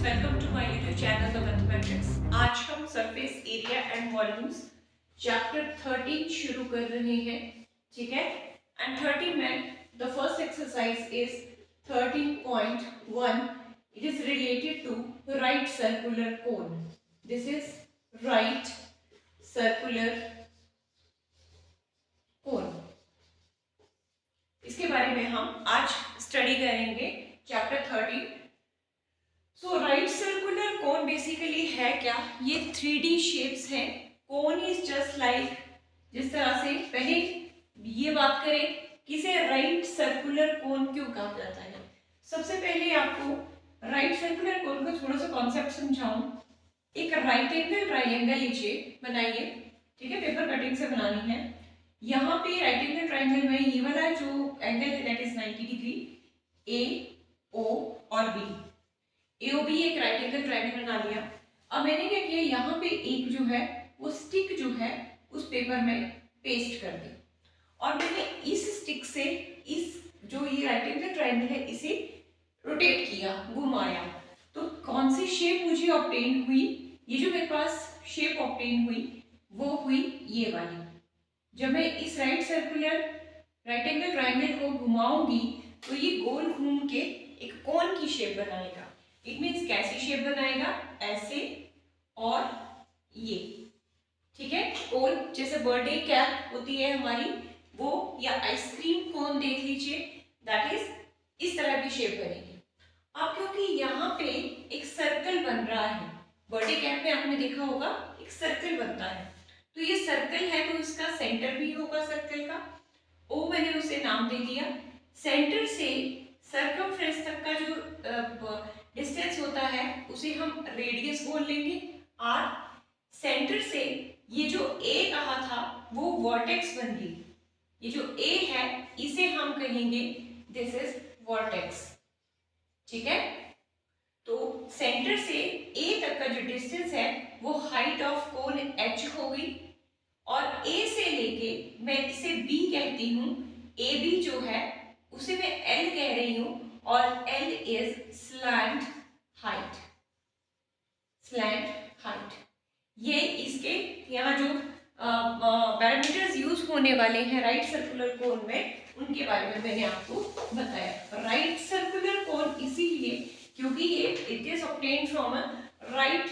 Welcome to my YouTube channel the mathematics. आज हम surface area and volumes chapter 13 शुरू कर रहे हैं, ठीक है। एंड 13 में the first exercise is 13.1. It is related to right circular cone. This is right circular cone. इसके बारे में हम आज स्टडी करेंगे chapter 13. So right circular cone basically है क्या? ये 3D शेप्स हैं. कोन इज जस्ट लाइक, जिस तरह से पहले ये बात करें कि इसे राइट सर्कुलर कोन क्यों कहा जाता है. सबसे पहले आपको राइट सर्कुलर कोन का थोड़ा सा कॉन्सेप्ट समझाऊं. एक राइट एंगल ट्राइंगल लीजिए, बनाइए, ठीक है. पेपर कटिंग से बनानी है. यहाँ पे राइट एंगल ट्राइंगल में ये वाला जो एंगल है दैट इज 90 डिग्री. ए, ओ और बी. AOB एक राइट एंगल ट्रायंगल बना लिया. अब मैंने क्या किया, यहाँ पे एक जो है वो स्टिक जो है उस पेपर में पेस्ट कर दी और मैंने इस स्टिक से इस जो ये राइट एंगल ट्रायंगल है इसे रोटेट किया, घुमाया. तो कौन सी शेप मुझे ऑब्टेन हुई? ये जो मेरे पास शेप ऑब्टेन हुई वो हुई ये वाली. जब मैं इस राइट एंगल ट्रायंगल को घुमाऊंगी तो ये गोल घूम के एक कोन की शेप बनाएगा. इट मीन्स कैसी शेप बनाएगा? ऐसे और ये, ठीक है. कोन जैसे बर्थडे कैप होती है हमारी वो, या आइसक्रीम कोन देख लीजिए, दैट इज इस तरह की शेप बनेगी. अब क्योंकि यहाँ पे एक सर्कल बन रहा है, बर्थडे कैप में आपने देखा होगा एक सर्कल बनता है, तो ये सर्कल है तो इसका सेंटर भी होगा सर्कल का. ओ मैंने उसे नाम दे दिया. सेंटर से सर्कमफ्रेंस तक का जो डिस्टेंस होता है उसे हम रेडियस बोल लेंगे आर. सेंटर से ये जो ए कहा था वो वर्टेक्स बन गई. ये जो ए है इसे हम कहेंगे दिस इज वर्टेक्स, ठीक है. तो सेंटर से ए तक का जो डिस्टेंस है वो हाइट ऑफ कोन एच हो गई. और ए से लेके मैं इसे बी कहती हूँ. ए बी जो है उसे मैं एल कह रही हूँ और L is slant height. Slant height ये इसके यहाँ जो पैरामीटर्स यूज होने वाले हैं राइट सर्कुलर कोन में उनके बारे में मैंने आपको बताया. राइट सर्कुलर कोन इसीलिए क्योंकि ये it is obtained from a right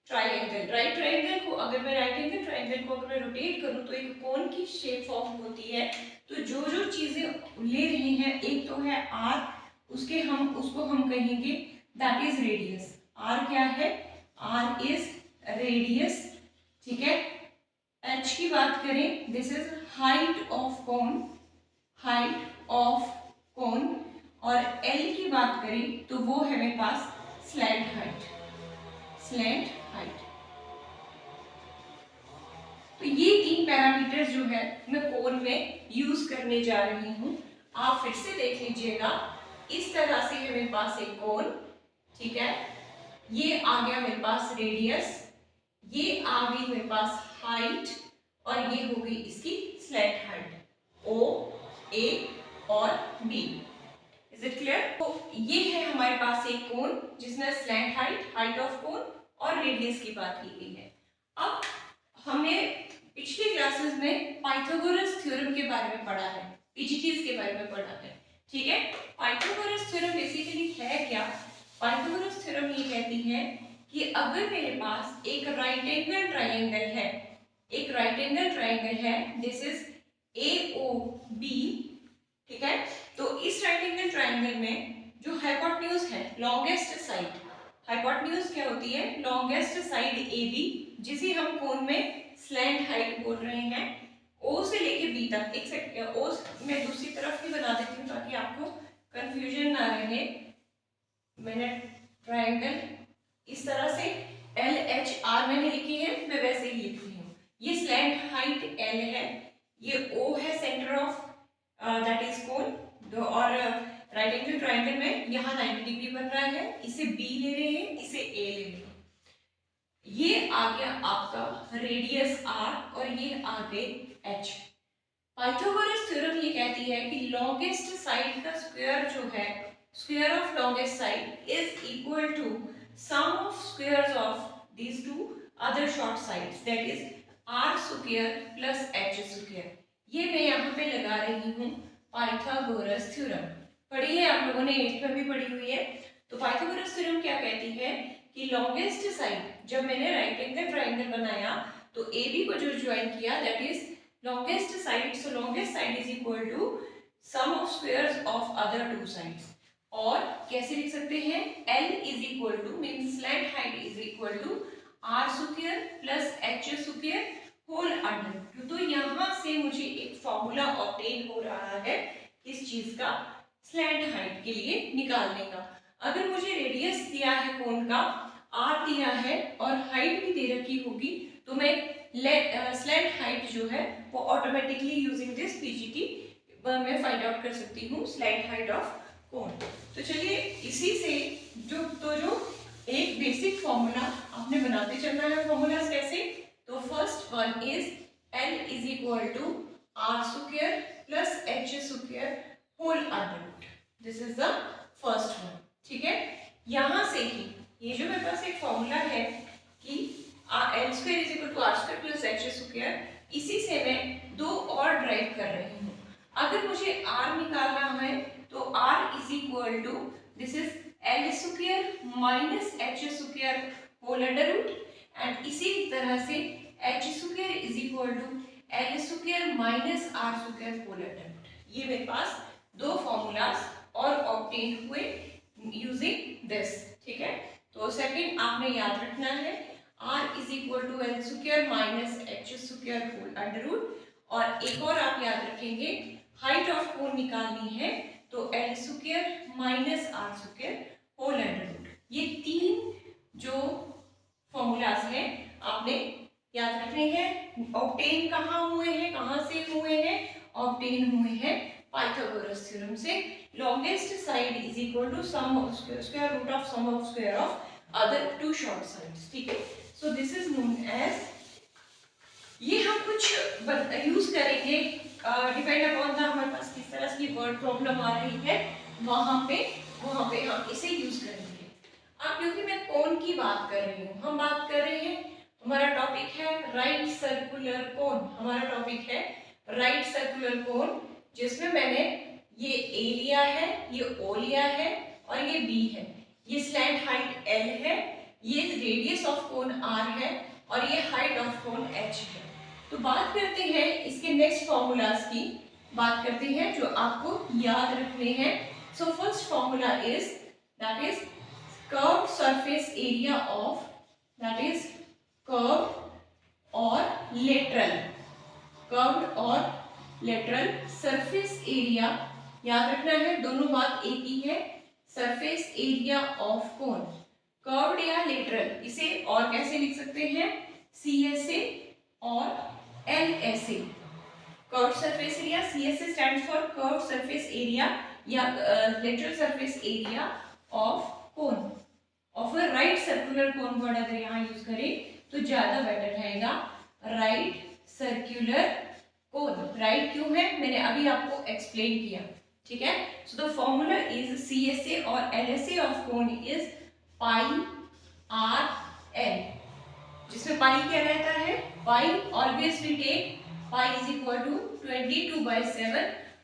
triangle. Right triangle को अगर मैं राइट एंगल ट्राइंगल को अगर मैं रोटेट करूं तो एक कोन की शेप फॉर्म होती है. तो जो जो चीजें ले रहे हैं, एक तो है आर, उसको हम कहेंगे दैट इज रेडियस. आर क्या है? आर इज रेडियस, ठीक है. एच की बात करें, this is height of cone, height of cone. और एल की बात करें तो वो है मेरे पास स्लैंट हाइट, स्लैंट हाइट. तो ये तीन पैरामीटर्स जो है मैं कोन में यूज करने जा रही हूं. आप फिर से देख लीजिएगा. इस तरह से है मेरे पास एक कोन, ठीक है. ये आ गया मेरे पास रेडियस, ये आ गई मेरे पास हाइट और ये हो गई इसकी स्लैंट हाइट ओ, ए और बी. Is it clear? तो ये है हमारे पास एक कोन जिसमें slant height, height of cone और रेडियस की बात की गई है. अब हमने पिछली क्लासेस में पाइथागोरस थ्योरम के बारे में पढ़ा है, पीजीटीज के बारे में पढ़ा है, ठीक है. पाइथागोरस थ्योरम बेसिकली है क्या? पाइथागोरस थ्योरम ये कहती है कि अगर मेरे पास एक राइट एंगल ट्रायंगल है, एक राइट एंगल ट्रायंगल है, दिस इज AOB, ठीक है. तो इस राइट एंगल ट्रायंगल में जो हाइपोटेन्यूज है, लॉन्गेस्ट साइड, हाइपोटेन्यूज क्या होती है? लॉन्गेस्ट साइड AB, जिसे हम कोन में स्लैंट हाइट बोल रहे हैं. O से लेके B तक, एक सेकंड, O मैं दूसरी तरफ ही बना देती हूँ ताकि आपको कंफ्यूजन ना रहे. मैंने ट्रायंगल इस तरह से LHR मैंने लिखी है, मैं वैसे ही लिख रही हूँ. ये स्लैंट हाइट L है, ये O है सेंटर ऑफ दैट इज कोन. और राइट एंगल ट्रायंगल में यहाँ 90 डिग्री बन रहा है, इसे B ले रहे हैं, इसे A ले रहे हैं. ये आ गया आपका रेडियस R और ये आ गए H. पाइथागोरस थ्योरम ये कहती है कि लॉन्गेस्ट साइड का स्क्वायर जो है, square of longest side is equal to sum of squares of these two other short sides, that is r square plus h square. ये मैं यहाँ पे लगा रही हूँ पाइथागोरस थ्योरम. पढ़ी है आप लोगों ने, 8th में भी पढ़ी हुई है. तो पाइथागोरस थ्योरम क्या कहती है कि लॉन्गेस्ट साइड, जब मैंने राइट एंगल ट्राइंगल बनाया तो ए बी को जो ज्वाइन किया that is longest side. So longest side is equal to sum of squares of other two sides. और कैसे लिख सकते हैं, L is equal to means slant height is equal to r square plus h square whole under. तो यहाँ से मुझे एक फॉर्मूला ऑब्टेन हो रहा है इस चीज का स्लैंट हाइट के लिए निकालने का. अगर मुझे रेडियस दिया है कोन का, r दिया है और हाइट भी दे रखी होगी, तो मैं स्लैंट हाइट जो है वो ऑटोमेटिकली यूजिंग दिस पीजीटी मैं फाइंड आउट कर सकती हूँ स्लैंट हाइट ऑफ कोन. तो चलिए इसी से जो एक बेसिक फॉर्मूला आपने बनाते चलना है. फॉर्मूलाज कैसे, तो first one is L is equal to r square plus h square whole under root. This is the first one. ठीक है, यहाँ से ही ये जो मेरे पास एक फॉर्मूला है कि L square is equal to r square plus h square, इसी से मैं दो और ड्राइव कर रही हूँ. अगर मुझे r निकालना है तो r is equal to this is L square minus h square whole under root, and इसी तरह से h square is equal to L square minus r square whole under root. ये मेरे पास दो फॉर्मूलाज और ऑब्टेन हुए यूजिंग दिस. ठीक है, तो सेकंड आपने याद रखना है r is equal to L square minus h square whole under root. और एक और आप याद रखेंगे, हाइट ऑफ कोन निकालनी है तो L square minus r square whole under root. ये तीन जो फॉर्मूलाज हैं आपने याद रखने हैं. ऑब्टेन कहाँ हुए हैं, कहाँ से हुए हैं, ऑब्टेन हुए हैं पाइथागोरस थ्योरम से. Longest side is equal to sum of square root of sum of square of other two short sides. ठीक है, so this is known as, ये हम कुछ यूज करेंगे डिपेंड अपॉन द हमारे पास किस तरह की वर्ड प्रॉब्लम आ रही है, वहां पे हम इसे यूज करेंगे. अब क्योंकि मैं कोन की बात कर रही हूँ, हम बात कर रहे हैं, हमारा टॉपिक है राइट सर्कुलर कोन. हमारा टॉपिक है राइट सर्कुलर कोन, जिसमें मैंने ये A लिया है, ये O लिया है और ये B है. ये स्लैंट हाइट L है, ये रेडियस ऑफ कोन R है और ये हाइट ऑफ कोन H है. तो बात करते हैं इसके नेक्स्ट फॉर्मूलाज की, बात करते हैं जो आपको याद रखने हैं. So first formula is that is curved surface area of, that is curved और लेटरल, कर्व्ड और लेटरल सरफेस एरिया. याद रखना है, दोनों बात एक ही है. Surface area of cone, curved या लेटरल, इसे और कैसे लिख सकते हैं, CSA और LSA. Curved surface area, CSA stands for curved surface area या lateral surface area of cone of a right circular cone. Word अगर यहाँ यूज करें तो ज्यादा बेटर रहेगा. राइट सर्कुलर कोन, राइट क्यों है मैंने अभी आपको एक्सप्लेन किया. ठीक है, so the formula is CSA और LSA of cone is pi R L, जिसमें पाई क्या रहता है, pi always we take pi is equal to 22/7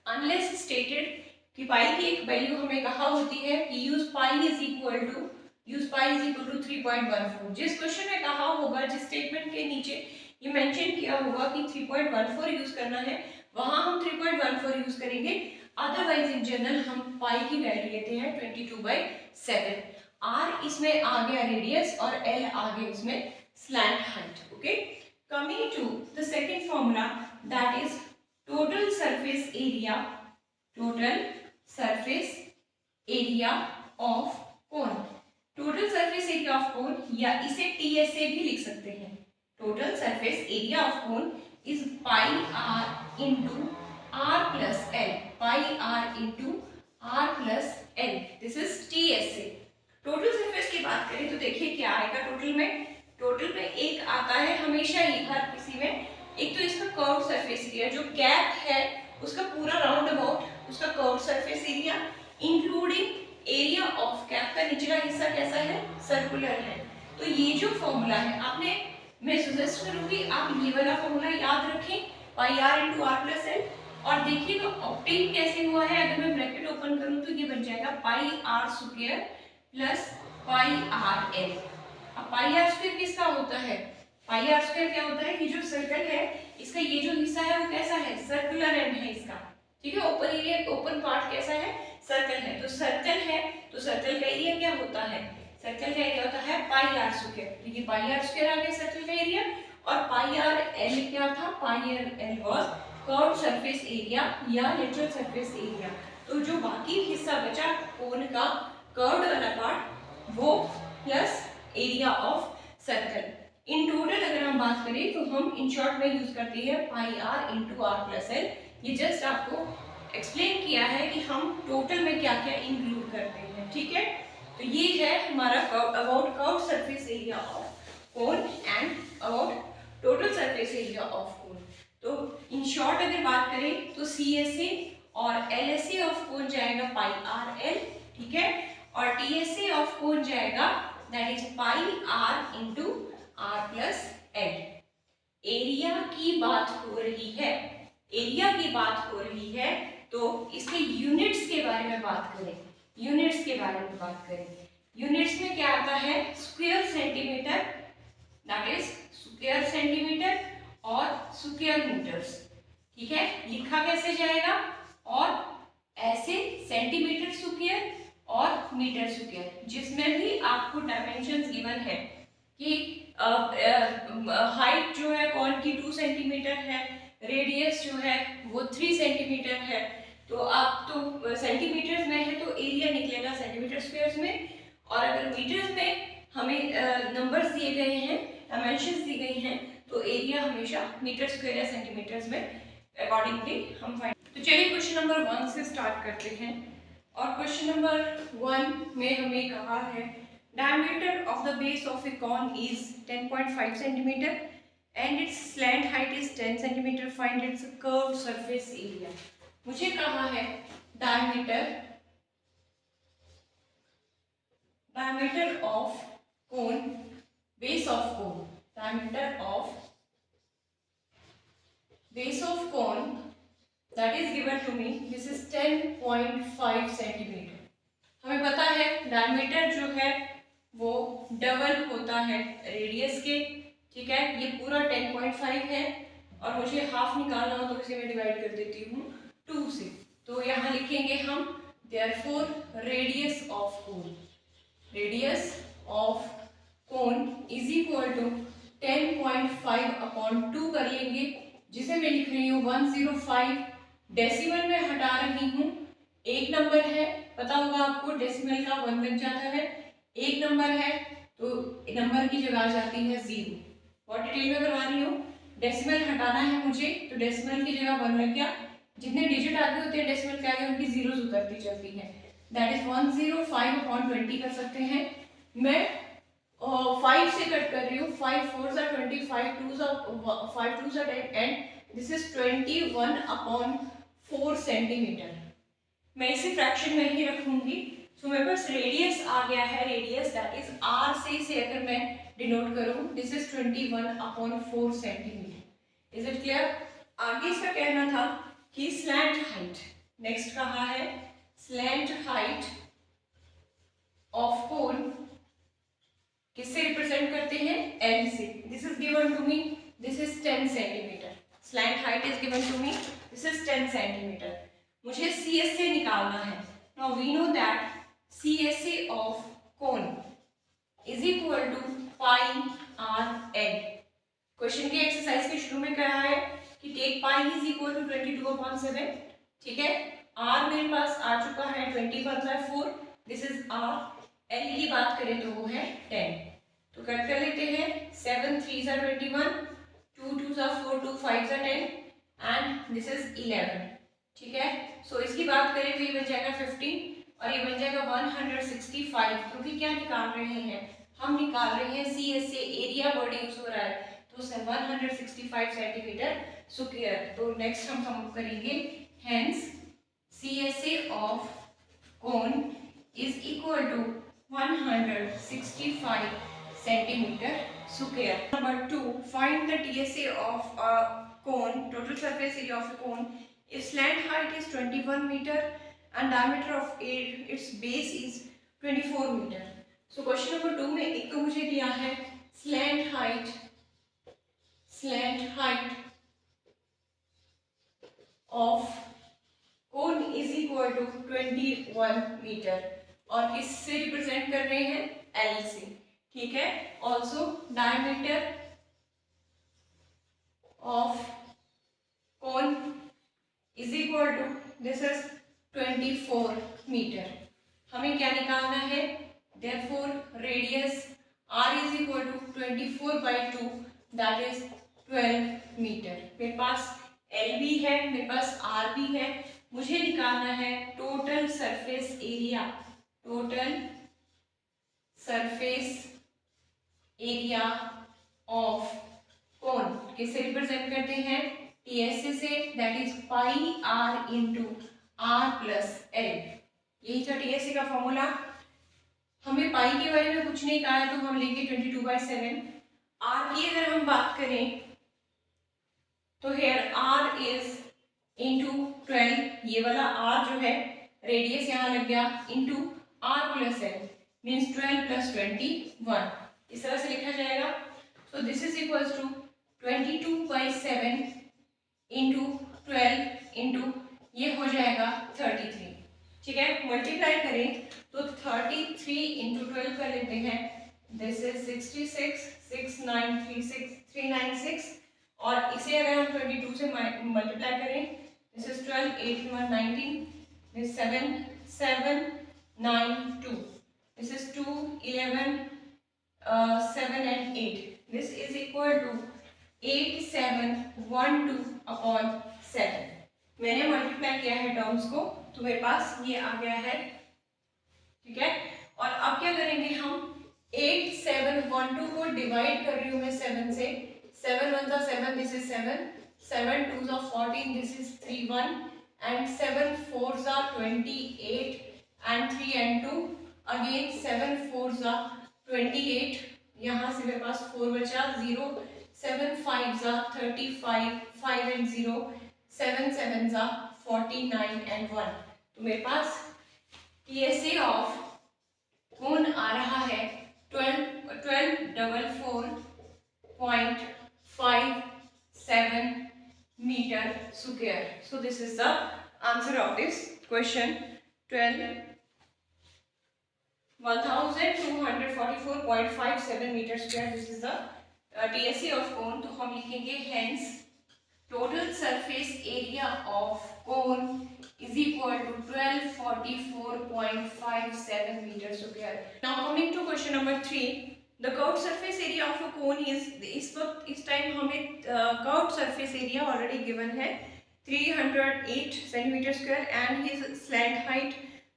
unless stated कि पाई की एक वैल्यू हमें कहा होती है कि use pi is equal to 3.14. जिस क्वेश्चन में कहा होगा, जिस स्टेटमेंट के नीचे ये मेंशन किया होगा कि 3.14 यूज करना है, वहां हम 3.14 यूज करेंगे. अदरवाइज इन जनरल हम पाई की वैल्यू लेते हैं 22/7. R इसमें आ गया रेडियस और L आ गया इसमें slant height. Okay, coming to the second formula that is total surface area, total surface area of cone. Total surface area of cone या इसे TSA भी लिख सकते हैं. Total surface area of cone is pi R into R plus L, pi R into R plus L. This is TSA. Total surface की बात करें तो देखिए क्या आएगा टोटल में. टोटल में एक आता है हमेशा ही हर किसी में, एक तो इसका कर्व सरफेस एरिया, जो कैप है उसका पूरा राउंड अबाउट उसका curve surface area, including area of cap का निचला हिस्सा कैसा है, सर्कुलर है। तो ये जो फॉर्मूला है आपने, मैं सजेस्ट करूंगी आप ये वाला फॉर्मूला याद रखें, pi R into R plus L. और देखिए तो ऑप्टेन कैसे हुआ है, अगर मैं ब्रैकेट ओपन करूं तो ये बन जाएगा pi R square plus pi R L. अब पाई आर स्क्वायर किसका होता है, पाई आर स्क्वायर क्या होता है, ये जो सर्कल है इसका ये जो हिस्सा है वो कैसा है, सर्कुलर एंड है इसका, ठीक है। ओपन एरिया, ओपन पार्ट कैसा है, सर्कल है। तो सर्कल है तो सर्कल का एरिया क्या होता है, सर्कल का एरिया होता है पाई आर स्क्वायर। तो ये पाई आर स्क्वायर आ गया सर्कल का एरिया। और पाई आर एल क्या था, pi R L was curved surface area या लेटरल सरफेस एरिया। तो जो बाकी हिस्सा बचा कोन का कर्व्ड वाला पार्ट वो plus area of circle. In total अगर हम बात करें तो हम इन शॉर्ट में यूज करते हैं pi R into R plus L. ये जस्ट आपको एक्सप्लेन किया है कि हम टोटल में क्या क्या इंक्लूड करते हैं, ठीक है। तो ये है हमारा about curve surface area of cone and about total surface area of cone. तो इन शॉर्ट अगर बात करें तो CSA और LSA ऑफ कोन जाएगा पाई आर एल, ठीक है। और TSA ऑफ कोन जाएगा that is pi R into R plus L. Area की बात हो रही है, एरिया की बात हो रही है तो इसके यूनिट्स के बारे में बात करें, यूनिट्स के बारे में बात करें। यूनिट्स में क्या आता है, square centimetre, that is square centimetre और स्क्वायर मीटर्स, ठीक है। लिखा कैसे जाएगा, और ऐसे सेंटीमीटर स्क्वायर और मीटर स्क्वायर, जिसमें भी आपको डायमेंशंस गिवन है कि हाइट जो है कॉन की 2 सेंटीमीटर है, रेडियस जो है वो 3 सेंटीमीटर है। तो आप तो सेंटीमीटर्स में है तो एरिया निकलेगा सेंटीमीटर स्क्वायर्स में, और अगर मीटर्स में हमें नंबर्स दिए गए हैं, डायमेंशंस दी गई हैं, तो एरिया हमेशा मीटर स्क्वायर या सेंटीमीटर्स में अकॉर्डिंगली हम फाइंड। तो चलिए क्वेश्चन नंबर 1 से स्टार्ट करते हैं। और क्वेश्चन नंबर 1 में हमें कहा है diameter of the base of a cone is 10.5 centimeter and its slant height is 10 centimeter. Find its curved surface area. मुझे कहा है diameter of cone, base of cone, diameter of base of cone that is given to me. This is 10.5 centimeter. हमें पता है diameter जो है वो double होता है रेडियस के, ठीक है। ये पूरा 10.5 है और मुझे हाफ निकालना हो तो इसे मैं डिवाइड कर देती हूँ 2 से। तो यहाँ लिखेंगे हम therefore radius of cone, radius of cone is equal to 10.5 upon 2 कर लेंगे, जिसे मैं लिख रही हूँ 105। डेसिमल में हटा रही हूँ, एक नंबर है, पता होगा आपको डेसिमल का 1 बन जाता है, एक नंबर है तो नंबर की जगह आ जाती है 0। और डिटेल में करवा रही हूँ, डेसिमल हटाना है मुझे तो डेसिमल की जगह 1 लग गया, जितने डिजिट आगे होते हैं डेसिमल के आगे उनकी जीरोस उतरती चलती हैं, दैट इज 105 अपॉन 20 कर सकते हैं। मैं 5 से कट कर रही हूँ, 5 4 are 20, 5 2 are 10 and this is 21 upon 4 centimetre. मैं इसे फ्रैक्शन में ही रखूंगी। सो मेरे पास रेडियस आ गया है, रेडियस दैट इज आर से अगर मैं डिनोट करूं, this is 21 upon 4 centimetre. Is it clear? आगे इसका कहना था कि स्लैंट हाइट, नेक्स्ट कहा है स्लैंट हाइट ऑफ कोन किससे रिप्रेजेंट करते हैं, एल से। This is given to me, this is 10 centimetre. Slant height is given to me, this is 10 centimetre. मुझे CSA निकालना है। Now we know that CSA of cone is equal to pi r l। Question के exercise के शुरू में कहा है कि take pi is equal to 22/7, ठीक है। r मेरे पास आ चुका है 21/4, दिस इज r। l की बात करें तो वो है 10, तो कट कर लेते हैं। 7 3s are 21, 2 2s are 4, 2 5s are 10 and this is 11, ठीक है। सो इसकी बात करें तो ये बन जाएगा 15 और ये बन जाएगा 165, क्योंकि क्या निकाल रहे हैं हम, निकाल रहे हैं CSA, एरिया वर्ड यूज हो रहा है, तो 165 सेंटीमीटर स्क्वायर। तो नेक्स्ट हम सम करेंगे, hence CSA of cone is equal to 165 centimeter square. Number 2, find the TSA of a cone, total surface area of a cone. If slant height is 21 meter and diameter of its base is 24 meter. So question number 2 में एक तो मुझे दिया है slant height of cone is equal to 21 metre और किससे represent कर रहे हैं, L से, ठीक है. Also diameter of cone is equal to, this is 24 metre. हमें क्या निकालना है, therefore radius R is equal to 24/2 that is 12 metre. मेरे पास L भी है, मेरे पास R भी है. मुझे निकालना है total surface area, total surface area of कोन. किसे रिप्रेजेंट करते हैं, TSA से, that is pi R into R plus L. यही था TSA का फॉर्मूला. हमें पाई के बारे में कुछ नहीं कहा है तो हम लेंगे 22/7. R की अगर हम बात करें तो हेयर R इज इंटू 12, ये वाला R जो है रेडियस यहाँ लग गया, into R plus L means 12 plus 21. इस तरह से लिखा जाएगा. So this is equals to 22/7 into 12 into ये हो जाएगा 33. ठीक है, मल्टीप्लाई करें तो 33 इंटू 12 कर लेते हैं. दिस इज 66, 6936 396 और इसे अगर हम 22 से मल्टीप्लाई करें, this is 12, 8 1 19, this 7 7 9 2, this is 2 11 7 and 8. This is equal to 8712/7. मैंने मल्टीप्लाई किया है टर्म्स को तो मेरे पास ये आ गया है. ठीक है, और अब क्या करेंगे हम, 8712 को डिवाइड कर रही हूँ मैं 7 से. 7 1 7, this is 7, 7 2 14, this is 31 and 7 4 28 and 3 and 2 again 7 4 28. यहाँ से मेरे पास 4 बचा, 0 7 5 35, 5 and 0, 7 7 49 and 1. तो मेरे पास TSA ऑफ कोन आ रहा है 1244.57 metre square. So this is the answer of this question. 1244.57 metre square, this is the TSA of cone. तो हम लिखेंगे hence total surface area of cone is equal to 1244.57 meter square. Now coming to question number 3, the curved surface area of a cone is, इस time हमें curved surface area already given है 308 centimeter square and his slant height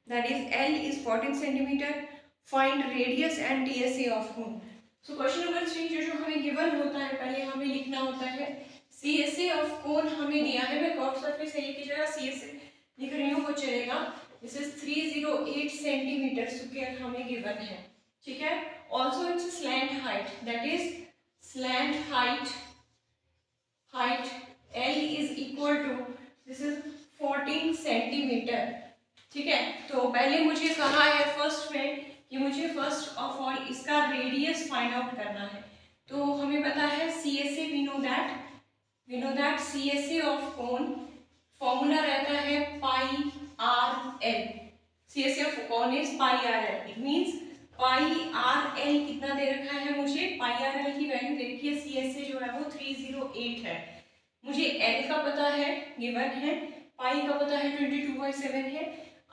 that is L is 14 centimeter. Find radius and TSA of cone. So question number 3 जो हमें given होता है, पहले हमें लिखना होता है CSA of cone हमें दिया है. मैं curved surface area की जगह CSA लिख रही हूँ वो चलेगा. दिस इज 308 सेंटीमीटर स्क्वायर हमें गिवन है. ठीक है, also it's slant height, that is slant height L is equal to, this is 14 centimetre. ठीक है, तो पहले मुझे कहा है फर्स्ट में कि मुझे फर्स्ट ऑफ ऑल इसका रेडियस फाइंड आउट करना है. तो हमें पता है CSA, we know that CSA of cone formula रहता है pi R L. CSA of cone is pi R L. It means pi R L कितना दे रखा है मुझे, पाई आर एल की वैल्यू दे रखी है. CSA जो है वो 308 है. मुझे एल का पता है, गिवन है, पाई का पता है 22/7 है,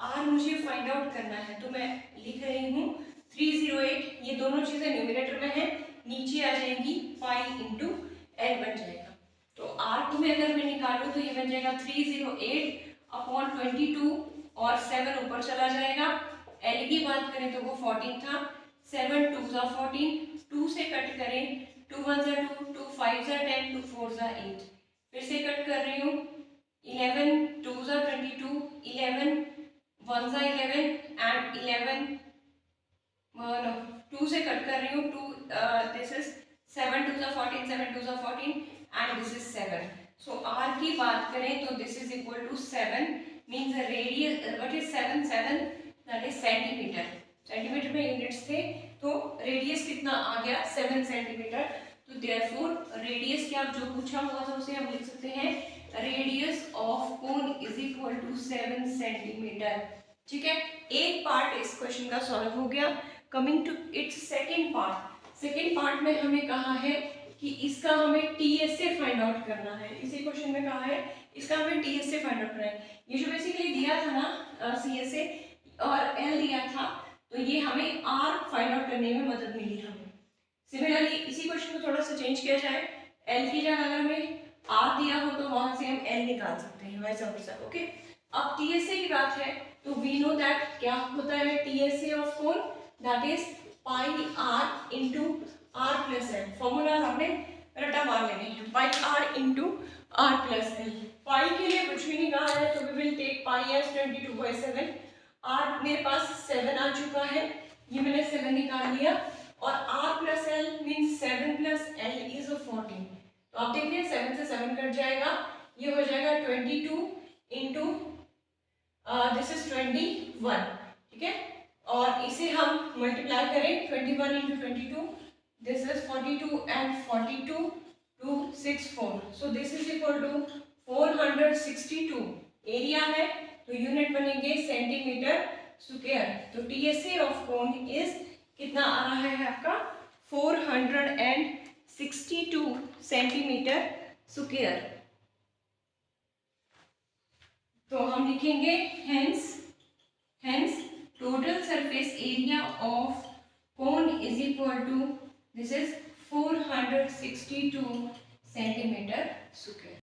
आर मुझे फाइंड आउट करना है. तो मैं लिख रही हूँ 308. ये दोनों चीजें न्यूमरेटर में है, नीचे आ जाएंगी, पाई इंटू एल बन जाएगा. तो R को मैं अगर मैं निकालूं तो ये बन जाएगा 308/22 और 7 ऊपर चला जाएगा. L की बात करें तो वो 14 था. 7 2 14, 2 से कट करें, 2 1 2, 2 5 10, 2 4 8. फिर से कट कर रही हूँ, 11 2 22, 11 1 11 and 11 7 2 14 and this is 7. So r की बात करें तो this is equal to 7 means the radius what is 7 7 that is centimetre. Centimetre में यूनिट्स थे तो रेडियस कितना आ गया 7 सेंटीमीटर. तो देयरफॉर रेडियस क्या जो पूछा हुआ था उसे हम लिख सकते हैं radius of cone is equal to 7 centimetre. ठीक है, एक पार्ट इस क्वेश्चन का सॉल्व हो गया. Coming to its second part. Second part में हमें कहा है कि इसका हमें टीएसए फाइंड आउट करना है. इसी क्वेश्चन में कहा है इसका हमें टीएसए फाइंड आउट करना है. ये जो बेसिकली दिया था ना सीएसए और एल दिया था तो ये हमें आर फाइंड आउट करने में मदद मिली हमें. सिमिलरली इसी क्वेश्चन को थोड़ा सा चेंज किया जाए, एल की जगह अगर हमें आर दिया हो तो वहां से हम एल निकाल सकते हैं वैसा वैसा. ओके, अब टीएसए की बात है तो वी नो दैट क्या होता है TSA of cone that is pi R into R plus L. Formula आपने रटा मार लेने हैं pi R into R plus L. Pi के लिए कुछ भी नहीं कहा है तो we will take pi as 22/7. R मेरे पास 7 आ चुका है, ये मैंने 7 निकाल लिया और r plus L means 7 plus L is 14. तो आप देख रहे हैं 7 से 7 कट जाएगा, ये हो जाएगा 22 इंटू दिस इज 21. ठीक है, और इसे हम मल्टीप्लाई करें 21 into 22 this is 42 and 42 264. So this is equal to 462. Area है तो यूनिट बनेंगे सेंटीमीटर स्क्वायर. तो टीएसए ऑफ कोन इज कितना आ रहा है आपका 462 सेंटीमीटर स्क्वायर. तो हम लिखेंगे hence total surface area of cone is equal to this is 462 centimetre square.